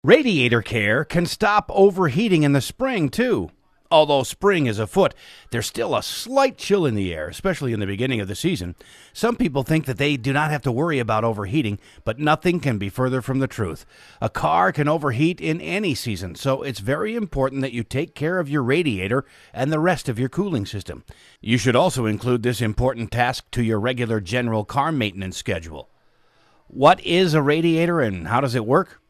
Radiator care can stop overheating in the spring, too. Although spring is afoot, there's still a slight chill in the air, especially in the beginning of the season. Some people think that they do not have to worry about overheating, but nothing can be further from the truth. A car can overheat in any season, so it's very important that you take care of your radiator and the rest of your cooling system. You should also include this important task to your regular general car maintenance schedule. What is a radiator and how does it work?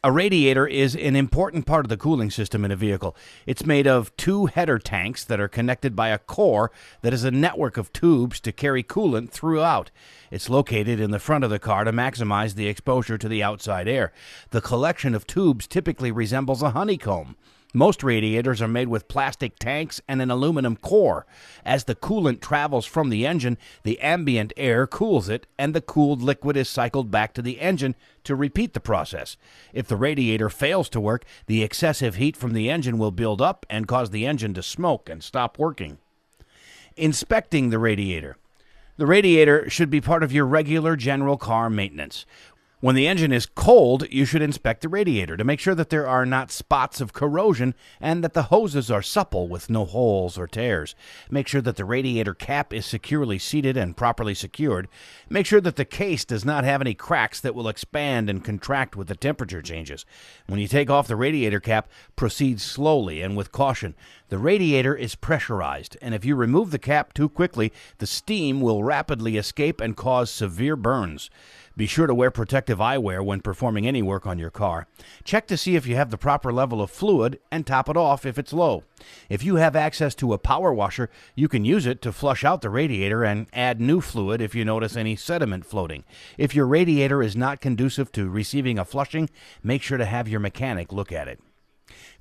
A radiator is an important part of the cooling system in a vehicle. It's made of two header tanks that are connected by a core that is a network of tubes to carry coolant throughout. It's located in the front of the car to maximize the exposure to the outside air. The collection of tubes typically resembles a honeycomb. Most radiators are made with plastic tanks and an aluminum core. As the coolant travels from the engine, the ambient air cools it, and the cooled liquid is cycled back to the engine to repeat the process. If the radiator fails to work, the excessive heat from the engine will build up and cause the engine to smoke and stop working. Inspecting the radiator. The radiator should be part of your regular general car maintenance. When the engine is cold, you should inspect the radiator to make sure that there are not spots of corrosion and that the hoses are supple with no holes or tears. Make sure that the radiator cap is securely seated and properly secured. Make sure that the case does not have any cracks that will expand and contract with the temperature changes. When you take off the radiator cap, proceed slowly and with caution. The radiator is pressurized, and if you remove the cap too quickly, the steam will rapidly escape and cause severe burns. Be sure to wear protective eyewear when performing any work on your car. Check to see if you have the proper level of fluid and top it off if it's low. If you have access to a power washer, you can use it to flush out the radiator and add new fluid if you notice any sediment floating. If your radiator is not conducive to receiving a flushing, make sure to have your mechanic look at it.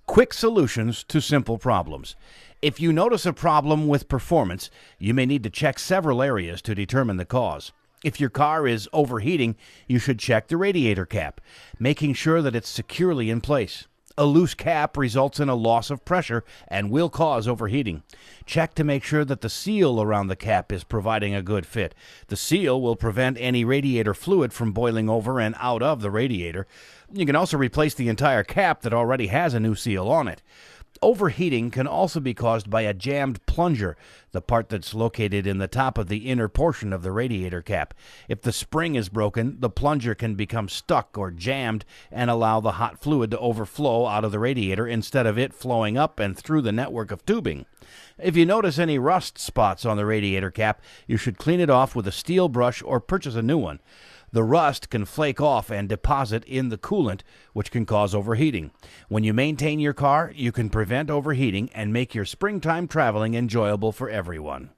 Quick solutions to simple problems. If you notice a problem with performance, you may need to check several areas to determine the cause. If your car is overheating, you should check the radiator cap, making sure that it's securely in place. A loose cap results in a loss of pressure and will cause overheating. Check to make sure that the seal around the cap is providing a good fit. The seal will prevent any radiator fluid from boiling over and out of the radiator. You can also replace the entire cap that already has a new seal on it. Overheating can also be caused by a jammed plunger, the part that's located in the top of the inner portion of the radiator cap. If the spring is broken, the plunger can become stuck or jammed and allow the hot fluid to overflow out of the radiator instead of it flowing up and through the network of tubing. If you notice any rust spots on the radiator cap, you should clean it off with a steel brush or purchase a new one. The rust can flake off and deposit in the coolant, which can cause overheating. When you maintain your car, you can prevent overheating and make your springtime traveling enjoyable for everyone.